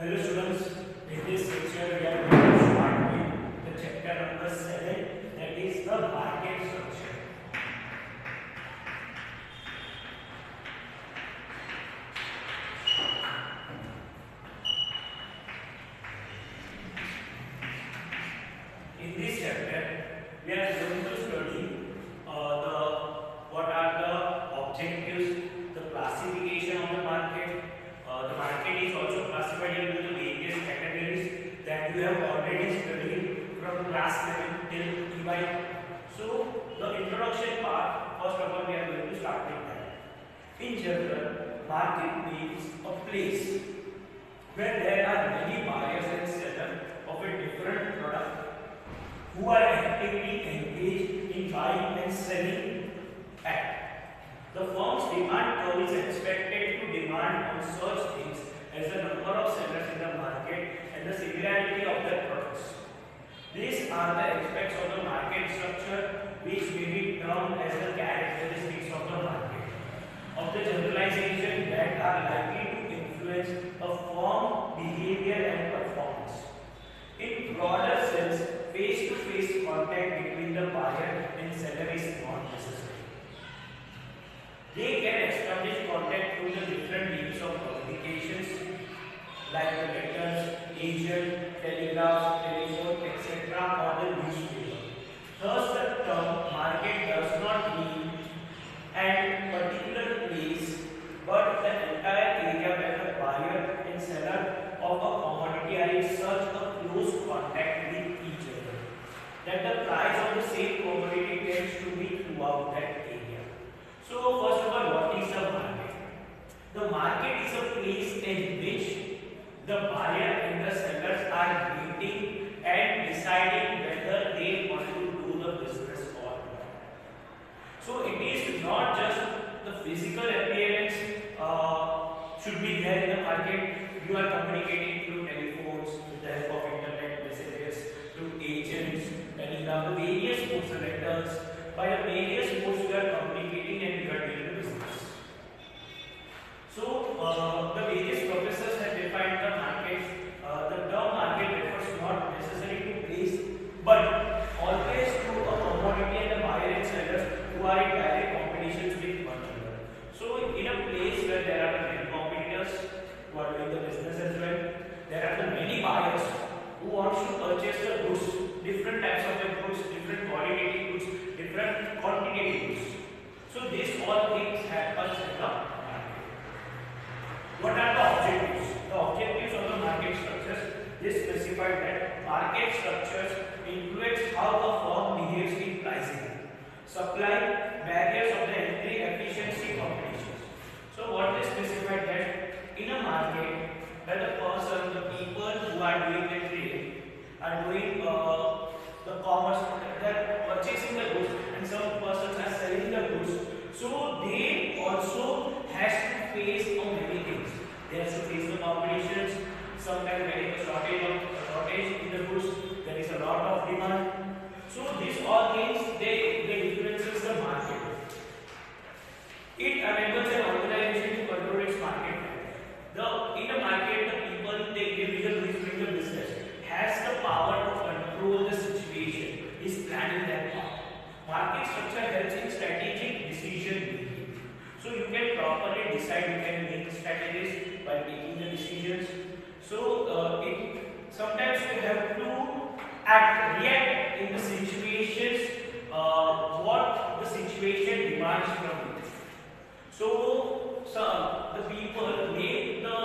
Hello students, in this lecture we are going to start with the chapter number 7, that is the market structure. In this chapter we are going to study what are the objectives, the classification of the market. The market is also classified into the various categories that you have already studied from class 7 till EY. So the introduction part, first of all we are going to start with that. In general, market means a place where there are many buyers and sellers of a different product who are actively engaged in buying and selling at. The firm's demand curve is expected to demand on such things as the number of sellers in the market and the similarity of their products. These are the aspects of the market structure which may be termed as the characteristics of the market, of the generalization that are likely to influence a firm behavior and performance. In broader sense, face-to-face contact between the buyer and seller is not necessary. They can establish contact through the different means of communications like the letters, agent, telegraph, telephone, etc. or the newspaper. Thus, the term market does not mean a particular place but the entire area where the buyer and seller of a commodity are in such a close contact with each other that the price of the same commodity tends to be throughout that area. So first of all, what is the market? The market is a place in which the buyer and the sellers are meeting and deciding whether they want to do the business or not. So it is not just the physical appearance should be there in the market. You are communicating through telephones, with the help of internet messages, through agents, telegraph, the various modes, letters. By the various modes you are communicating and you are doing the business. So the various professors have defined the market. The term market refers not necessarily to place, but always to a commodity and the buyer and sellers who are in direct competitions with one another. So in a place where there are many competitors who are doing the business as well, there are the many buyers who want to purchase the goods, different types of the goods, different qualitative goods, different quantitative goods. So these all things happen in the market. What are the objectives? The objectives of the market structures, they specify that market structures influence how a firm behaves in pricing, supply, barriers of the entry, efficiency, competitions. So what they specify that in a market where the person, the people who are doing the trade are doing the commerce, they are purchasing the goods and some persons are selling the goods. So they also has to face many things. They have to face the competitions. Sometimes there is a shortage in the goods. There is a lot of demand. So these all things they influences the market. It enables an organization to control its market. In the market, the people, the individual who is doing the business has the power to control the situation, is planning that part. Market structure helps in strategic decision making. So you can properly decide, you can make strategies by making the decisions. So sometimes you have to react in the situations what the situation demands from you. So the people make the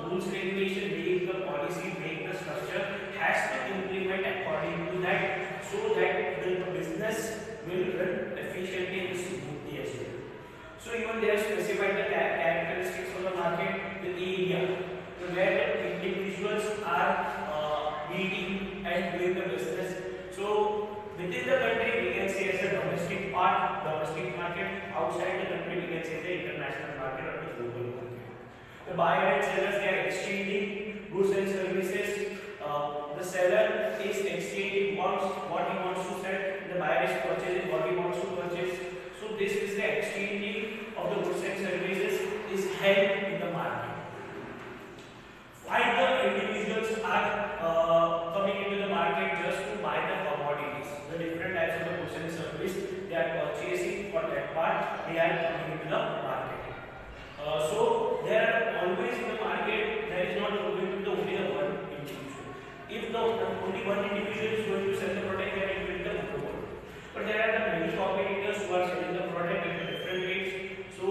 rules, regulation, make the policy, make the structure, has to implement according to that, so that the business will run efficiently and smoothly as well. So even they have specified the characteristics of the market, the area where the individuals are meeting and doing the business. So within the country we can say as a domestic part, domestic market. Outside the country we can say the international market or the global market. The buyer and sellers, they are exchanging goods and services. The seller is exchanging what he wants to sell. The buyer is purchasing what he wants to purchase. So this is the exchanging of the goods and services is held in the market. Why the individual they are coming into the market. So there are always in the market, there is not going to be only the one individual. If the only one individual is going to sell the product, then it will be the monopoly. But there are the many competitors who are selling the product at different rates. So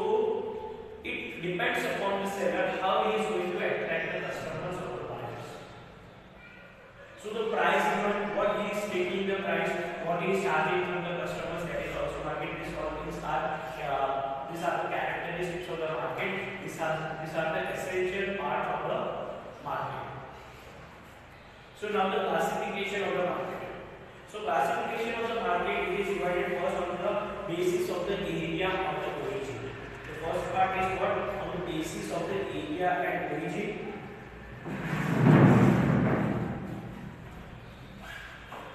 it depends upon the seller how he is going to attract the customers or the buyers. So the price, what he is taking the price, what he is charging from the customers, that is also market. These all things are the characteristics of the market. These are the essential part of the market. So now the classification of the market. So classification of the market is divided first on the basis of the area of the origin. The first part is what? On the basis of the area and origin.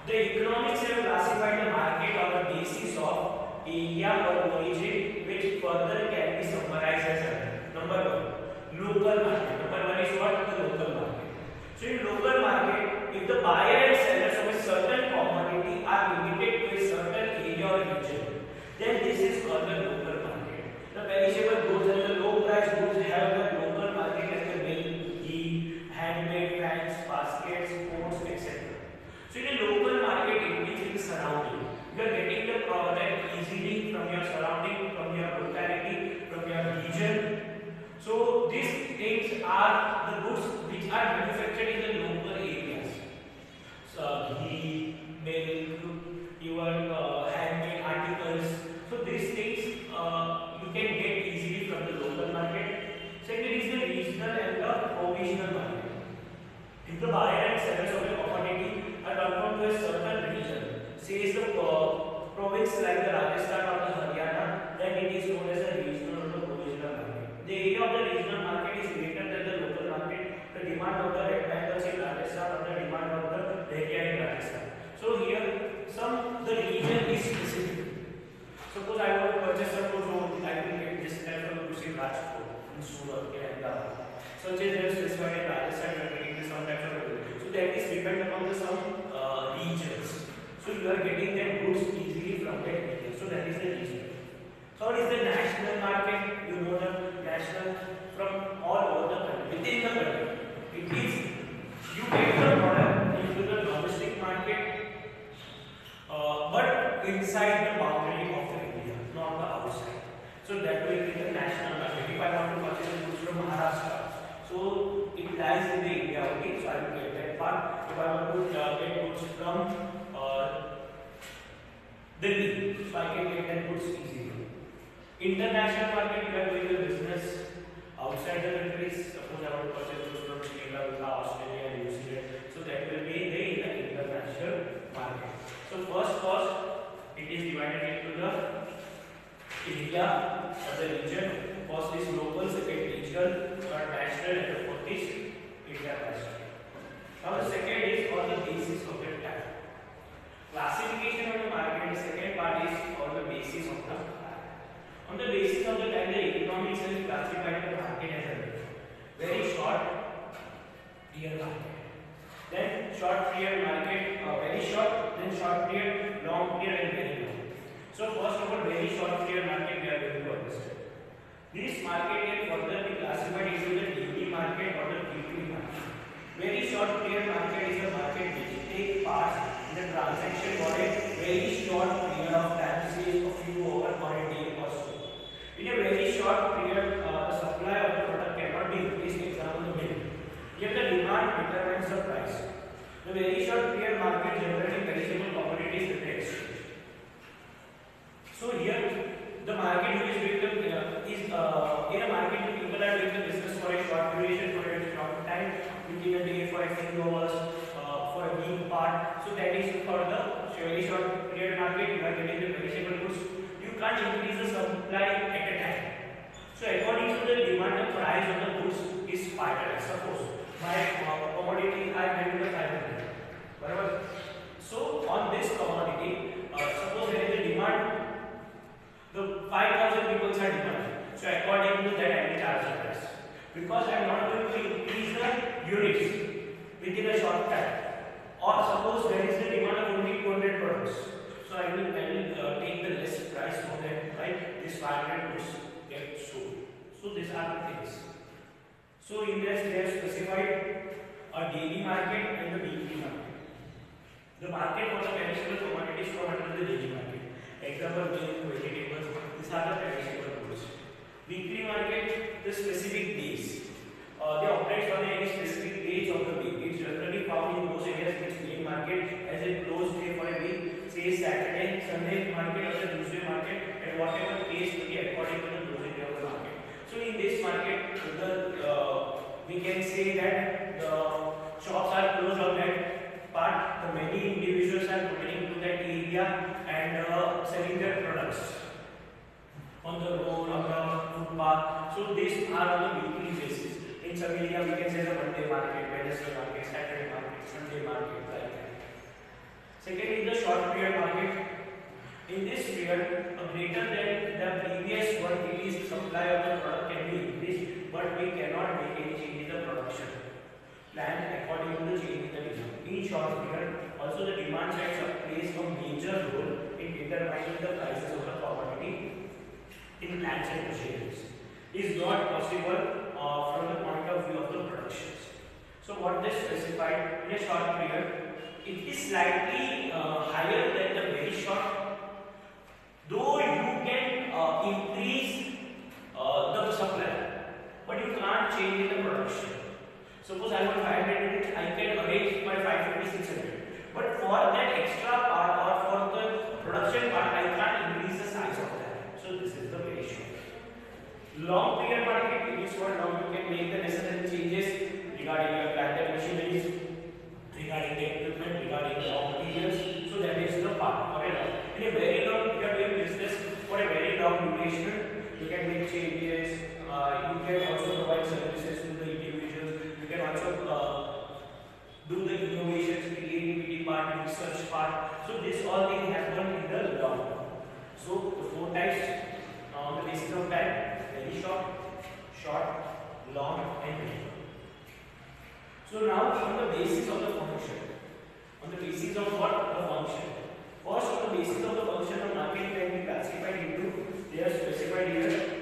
The economics have classified the market on the basis of area or origin, which further can be summarized as number one, local market. Number one is what? The local market. So in local market, if the buyer and sellers of a certain commodity are limited to a certain area or region, then this is called the local market. The perishable goods and the low price goods have the local market as the milk, ghee, handmade fans, baskets, sports, etc. So in a local market, it means in the surrounding. You are getting the product easily from your surrounding, from your locality, from your region. So these things are the goods which are manufactured in the local areas. So ghee, milk, even handmade articles. So these things you can get easily from the local market. Second is the regional and the provisional market. If the buyer and sellers of a commodity are confirmed to a certain region, say the province like the Rajasthan or the Haryana, then it is known as a regional or the provisional market. The area of the regional market is greater than the local market. The demand of the rectangles in Rajasthan or the demand of the area in Rajasthan. So here, the region is specific. Suppose I want to purchase a food, I will get this type of goods in Rajkot, in Surat, in Ahmedabad. Such as they are specified in Rajasthan, you are getting this some type of goods. So that is depend upon the some regions. So you are getting them goods easily from that region. So that is the region. Third is the national market. You know the national from all over the country. Within the country, it is you get the product into the domestic market, but inside the boundary of the India, not the outside. So that will be the national market. If I want to purchase goods from Maharashtra, so it lies in the India. Okay, so I will get that part. If I want to get goods from Delhi, so I can get that goods easily. International market, we are doing the business outside the countries. Suppose I want to purchase goods from Sri Lanka, Australia, New Zealand. So that will be the international market. So first cost, it is divided into the area of the region. First is local, second regional, third national, and the fourth is international. Now the second is on the basis of the type. Classification of the market, the second part is on the basis of the type. On the basis of the type, the economics is classified the market as a very short period market. Then short period market, very short, then short period, long period, and very long. So first of all, very short period market we are going to understand. This market can further be classified into the daily market or the weekly market. Very short period market is a market which takes part in the transaction for a very short period of time, say a few hours or a day or so. In a very short period, the supply of the product cannot be increased. Example, the milk. Here the demand determines the price. The very short period market generally perishable commodities at the exchange. So here the market which is in a market people are doing the business for a short duration, for a short time, within a day, for a few hours, for a week part. So that is for the very short period market. You are getting the perishable goods. You can't increase the supply at a time. So according to the demand, the price of the goods is $5. Suppose my commodity I value the 500. Whatever. So on this commodity, suppose there is a demand. The 5,000 people are demanding. So according to that, I will charge the price. Because I am not going to increase the units within a short time. Or suppose there is a demand of only 200 products. So So I will take the less price for that, right? This 500 goods get sold. So these are the things. So in this they have specified a daily market and the weekly market. The market for the perishable commodities come under the daily market. Example, milk, vegetables, these are the perishable goods. Weekly market, the specific days. They operate on any specific days of the week. It's generally found in those areas which main market as a closed day for a week, say Saturday, Sunday market or the Tuesday market, and whatever case may be according to the closing day of the market. So in this market, we can say that the shops are closed on that part. The many individuals are going to that area and selling their products on the road, on the footpath. So these are on the weekly basis. In some area we can say the Monday market, Wednesday market, Saturday market, Sunday market, like that. Second is the short period market. In this period, a greater than the previous one, it is supply of the product can be increased, but we cannot make any change in the production plan according to the change in the demand. In short period, also the demand side plays a major role in determining the prices of the commodity in plants and machineries. Is not possible from the point of view of the productions. So what they specified in a short period, it is slightly higher than the very short. Though you can increase the supply, but you can't change the production. Suppose I want 500 units, I can arrange my 550, 600. But for that extra part or for the production part, I can't increase the size of that. So this is the very short. Long period market, it is what now you can make the necessary changes regarding your plant and machineries, regarding the equipment, regarding the raw materials. So that is the part for a long. In a very long, you are doing business for a very long duration, you can make changes. You can also provide services to the individuals. You can also do the innovations, creativity part, research part. So this all things happen in the long term. So the four types on the basis of time. Very short, short, long, and medium. So now on the basis of the function, on the basis of what? The function. First, on the basis of the function, the market can be classified into, they are specified here,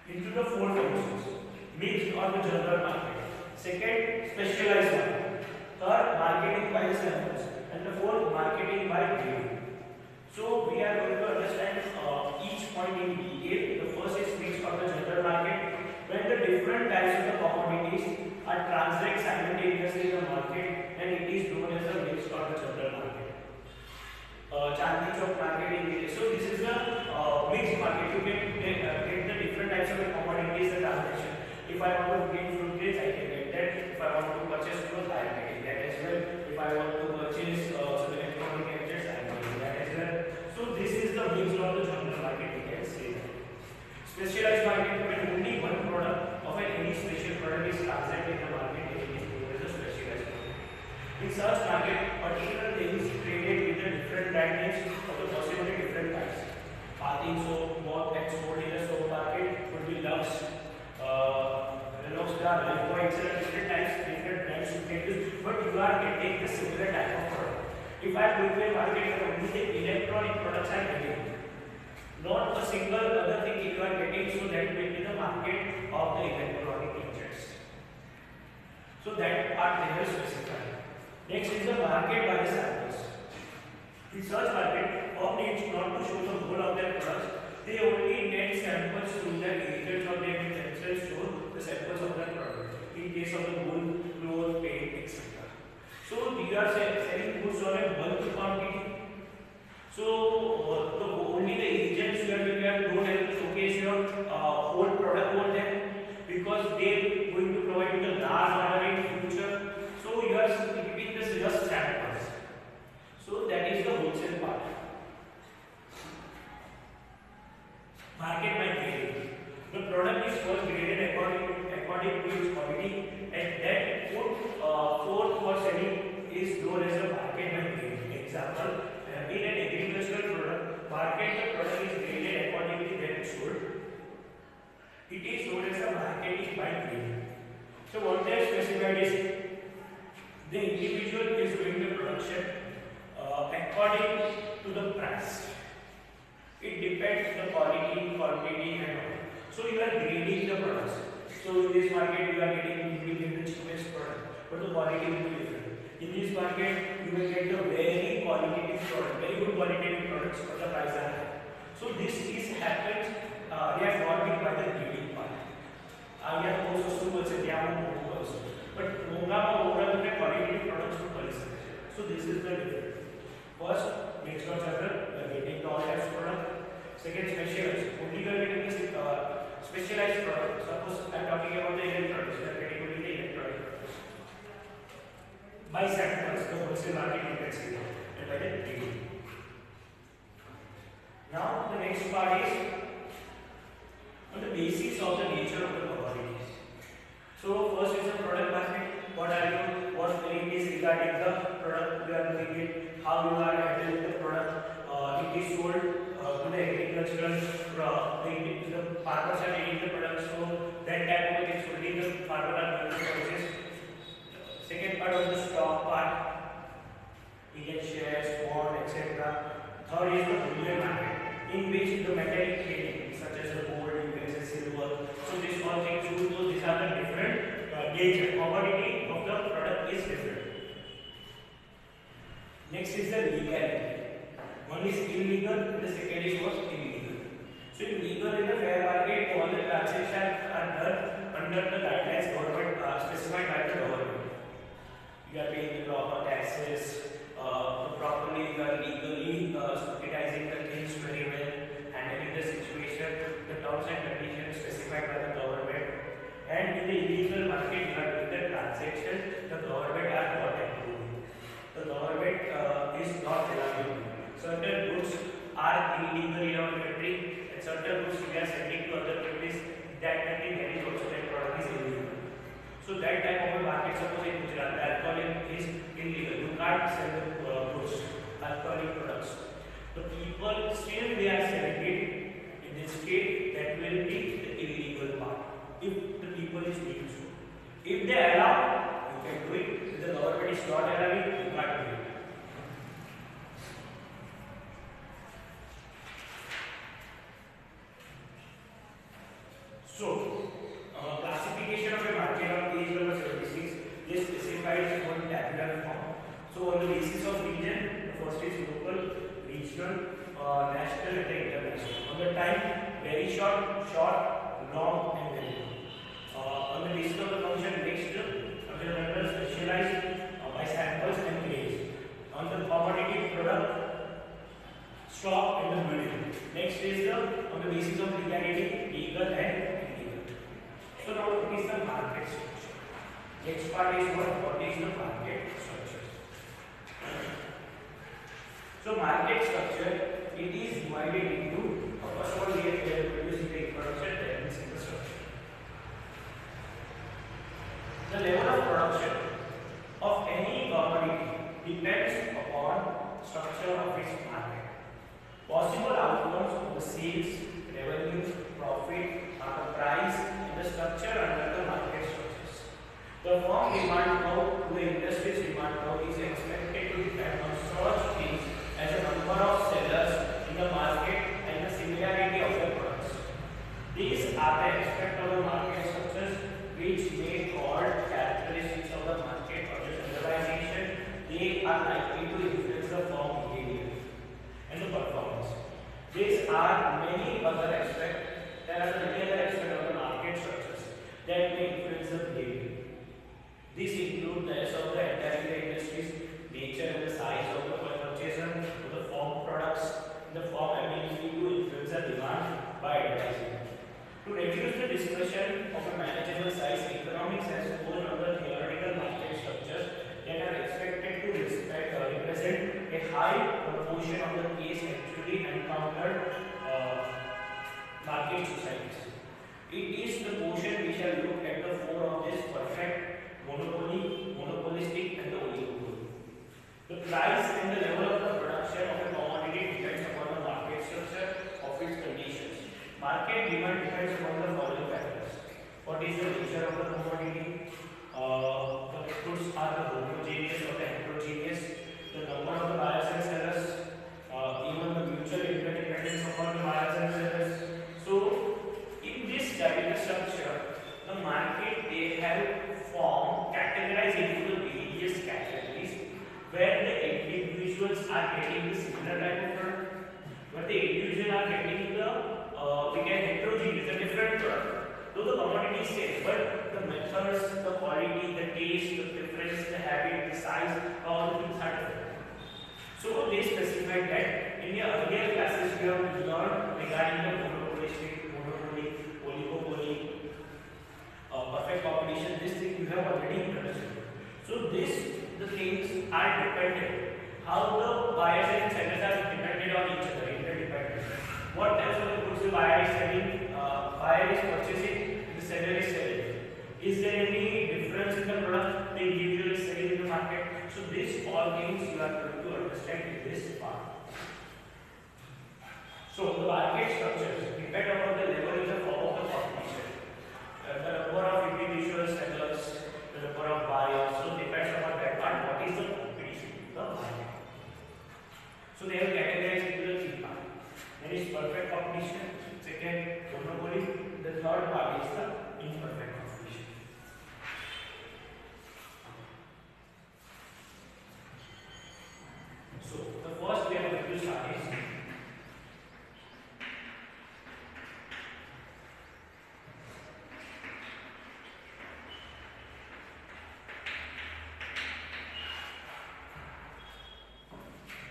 into the four functions. Mixed or the general market. Second, specialized market. Third, marketing by the samples. And the fourth, marketing by grade. So we are going to understand each point in detail. The first is mixed or the general market. When the different types of the commodities are transacted simultaneously in the market, and it is known as the mixed or the general market. Chandni Chowk market in India. So this is the mixed market. You can get the different types of the commodities, the transaction. If I want to get fruit grades, I can get that. If I want to purchase clothes, I am getting that as well. If I want to purchase some electronic gadgets, I am getting that as well. So this is the mixed or the general market, we can say that. Specialized market, when only one product of any special product is transacted in the market, it is known as a specialized market. In such market, particular things traded with the different brand names of the possibly different types. Bathing soap, what that's sold in the soap market could be Lux, Reloxstar, Lifebuoy, etc. Different types, different brands you can use, but you are getting the similar type of product. If I go to a market where only the electronic products are getting, not a single other thing you are getting, so that will be the market of the electronic gadgets. So that part they have specified. Next is the market by the samples. In such market, firm needs not to show the whole of their products. They only get samples to their agents or they will themselves show the samples of their product. In case of the wool, cloth, paint, etc. So we are selling goods on a bulk quantity. So only the agents who are don't have to showcase your whole product over there, because they are going to provide you the large order in future. So you are giving this just samples. So that is the wholesale part. Market by grade. The product is first graded according to its quality, and that fourth for selling is known as the market by grade. Example, in an agricultural product, market the product is graded according to their sold. It is known as the marketing by grade. So what they have specified is the individual is doing the production according to the price. It depends the quality, quantity and all. So you are grading the products. So in this market you are getting the cheapest product, but the quality will be different. In this market you will get the very qualitative product, very good qualitative products, but the price are high. So this is happens. They are not being by the grading part. અહીંયા બહુ સસ્તું મળશે ત્યાં હું મોંઘું કરશું but મોંઘામાં overall તમને quality products પણ મળી શકે છે so this is the difference first next one chapter we are getting the all types product. Second, specialized. Only we are getting this specialized product. Suppose I am talking about the electronics, we are getting only the electronic products by sectors, the wholesale market you can see and by the trading. Now the next part is on the basis of the nature of the commodities. So first is the product basket. What are you? What feeling is regarding the product we are looking at? How you are handling the product? It is sold to the agricultural. The farmers are taking the product, so that type of things only the farmer are doing the process. Second part of the stock part. We get shares, bond, etc. Third is the bullion market, in which the metallic trading, such as the gold, silver. So these all things, these are the different gauge commodity of the product is different. Next is the legality. One is illegal, the second is was illegal. So in legal in the fair market, all the transactions are done under the guidelines government specified by the government. You are paying the proper taxes, properly you are legally scrutinizing the things very well, handling the situation, the terms and conditions specified by the government. And in the illegal market, you are doing the transaction, the government are not approving. The government is not allowing. Certain goods are illegal in our country, and certain goods we are sending to other countries. That country there is also that product is illegal. So that type of a market, suppose in Gujarat, the alcohol is illegal. You can't sell the goods, alcoholic products. The people still they are selling it in this state. That will be the illegal part. If the people is doing so, if they allow, you can do it. If the government is not allowing, you can't do it. So, classification of a market on page number 76 is specified in one tabular form. So, on the basis of region, the first is local, regional, national, and international. On the time, very short, long, and very long. On the basis of the function, next, under specialized by samples and grades. On the commodity product, stock in the middle. Next is on the basis of legality, legal and illegal. So now what is the market structure? Next part is what is the market structure? So market structure, it is divided into first of all we are producing the production, then this is the structure. The level of production of any commodity depends upon structure of its market. Possible outcomes of the sales, revenue, profit are the price and the structure under the market structures. The firm demand curve to the industry's demand curve is expected to depend on such things as the number of sellers in the market and the similarity of the products. These are the aspects of the market structures which may called characteristics of the market or the generalization. They are likely to influence the firm behavior and the performance. These are many other aspects. There are many other aspects of the market structures that may influence the behavior. These include the of the entire industries, nature and the size of the purchaser, of the firm products, the firm ability to influence the demand by advertising. To reduce the discussion of a manageable size, economics has focused on the theoretical market structures that are expected to represent a high proportion of the case actually encountered market societies. It is the portion we shall look at the four of this perfect, monopoly, monopolistic and the oligopoly. The price and the level of the production of a commodity depends upon the market structure of its conditions. Market demand depends upon the following factors. What is the nature of the commodity? The goods are the homogeneous or the heterogeneous. The number of the buyers and individuals are getting the similar type of product, but the individual are getting the we can heterogeneous, a different product. Though the commodity is same, but the methods, the quality, the taste, the preference, the habit, the size, all the things are different. So they specified that in the earlier classes we have learned regarding the monopolistic, monopoly, oligopoly, perfect competition. This thing you have already understood. So the things are dependent. How the buyers and sellers are dependent on each other, interdependent. What types of the goods the buyer is selling, buyer is purchasing, the seller is selling. Is there any difference in the product the individual is selling in the market? So this all things you are going to understand in this part. So the market structures depend upon the level of the competition. The number of individual sellers, the number of buyers. So depends upon that part. What is the competition in the market? So they have categorized into the three parts. There is perfect competition. Second, monopoly. The third part is the imperfect competition. So the first we are going to start is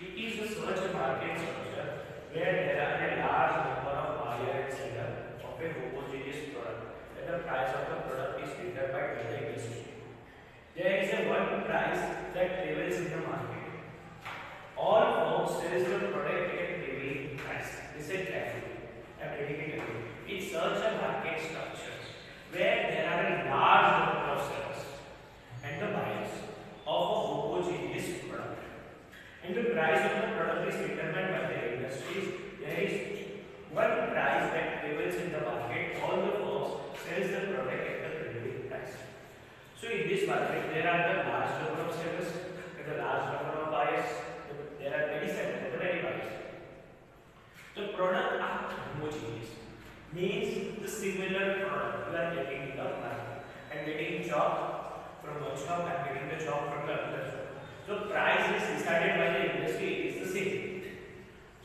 it is the search and market structure where there are a large number of buyer and seller of a homogeneous product and the price of the product is determined by the industry. There is a one price that prevails in the market. All firms sells the product at a prevailing price. Listen carefully. I am reading it again. It's search and market structures where there are a large number of sellers and the buyers of a homogeneous product. And the price of the product is determined by the industries. There is one price that prevails in the market. All the firms sells the product at the prevailing price. So in this market, there are the large number of sellers and the large number of buyers. There are many sellers and many buyers. The product are homogeneous means the similar product you are getting in the market. And getting job from one shop and getting the job from the other shop. So price is decided by the industry is the same.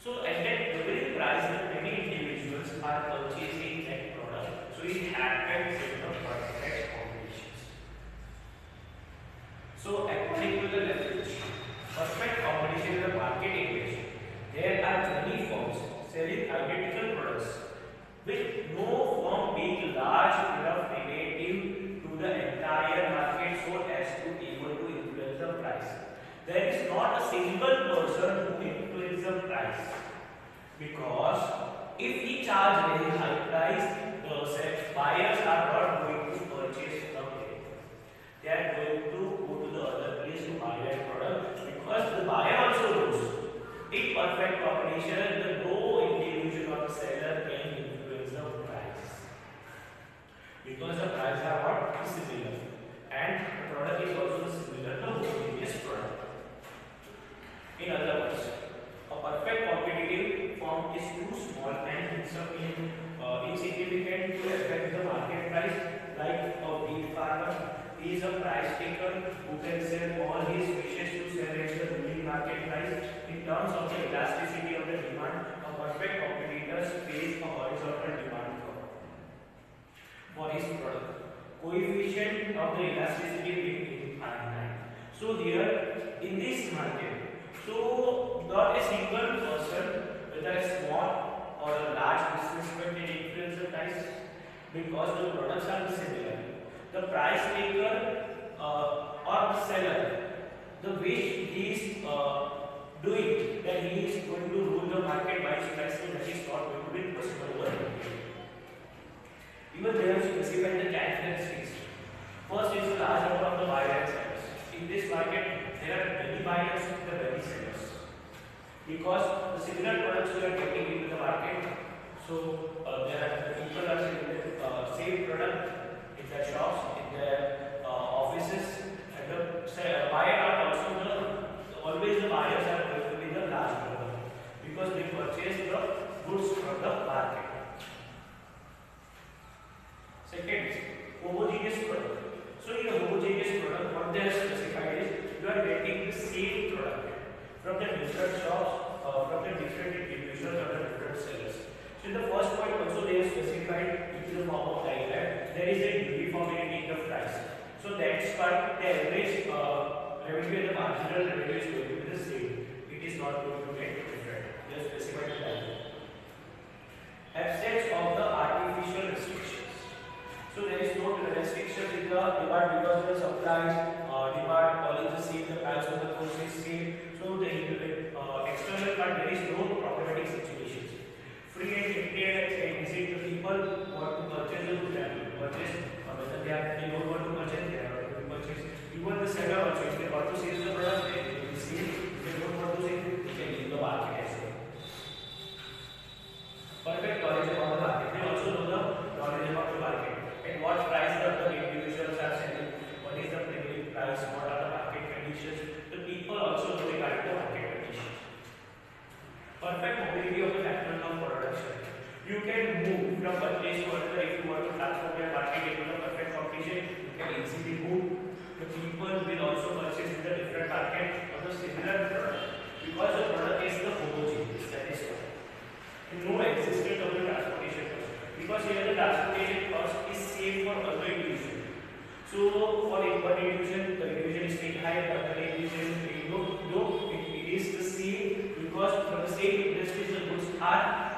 So at that prevailing price, many individuals are purchasing that product. So it happens in the perfect combinations. So according to the definition, perfect combination is a market equation. There are many firms selling identical products with no firm being large enough relative to the entire market so as to be able to influence the price. There is not a single person who influences the price, because if he charge very high price, the buyers are not going to purchase from him. They are going to go to the other place to buy that product, because the buyer also knows in perfect combination the no individual or seller can influence the price, because the price are what is similar and the product is also similar to homogeneous product. In other words, a perfect competitive firm is too small and insignificant to affect the market price, like a wheat farmer. He is a price taker who can sell all his fishes to sell at the ruling market price. In terms of the elasticity of the demand, a perfect competitor face a horizontal demand for his product. Coefficient of the elasticity being finite. So here in this market, so not a single person, whether a small or a large businessman, can influence the price, because the products are similar. The price taker or the seller, the way he is doing, that he is going to rule the market by his price, so that is not going to be possible over here. Even they have specified the characteristics. First is the large number of the buyers and sellers. In this market, there are many buyers and many sellers, because the similar products you are getting into the market. So there are people are selling the same product in their shops, in their offices, and the buyer are also always the buyers are going to be the large number, because they purchase the goods from the market. Second is homogeneous product. So in a homogeneous product, what they have specified is you are getting the same product from the different shops, from the different individuals or the different sellers. So in the first point also they have specified into the form of diagram there is a uniformity in the price. So that's why the average revenue and the marginal revenue is going to be the same. It is not going to get different. They have specified the value. Absence of the artificial restrictions. So there is no restriction in the demand because the supplies, demand all is the same, the price of the goods is same. So the external part there is no problematic situations. Free and exit the people want to purchase the goods and purchase, whether they don't want to purchase, they are going to purchase. Even the seller also, if they want to sell the product, they will sell. If they don't want to sell, they can leave the market as well. Perfect knowledge about the market. They also know the knowledge about the market and what price the other individuals are selling, what is the prevailing price, what are the market conditions. The people also know regarding the market conditions. Perfect mobility of the factor of production. You can move from one place to another if you want to transform your market into the perfect competition. You can easily move. The people will also purchase in the different market of the similar product because the product is the homogeneous. That is why. No existence of the transportation cost because here the transportation cost is same for other individual. So for one individual the individual is paid high, the other individual is paid low. It is the same because for the same industries the goods are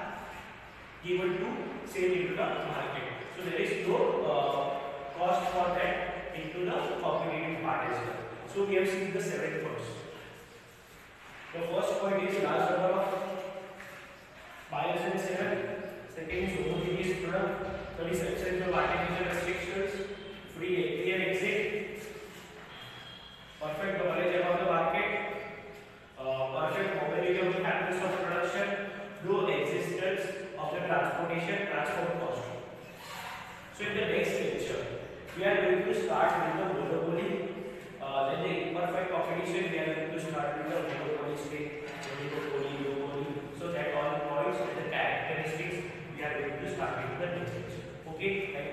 given to sale into the market. So there is no cost for that into the competitive part as well. So we have seen the 7 points. The first point is large number of buyers and sellers. Second is homogeneous product. Third is absence of artificial restrictions. Free entry and exit. Perfect knowledge about the market. Perfect mobility of the factors of production. No existence of the transport cost. So in the next lecture, we are going to start with the monopoly. Then the imperfect competition, we are going to start with the monopoly state, oligopoly. So that all the points and the characteristics we are going to start with the next lecture. Okay.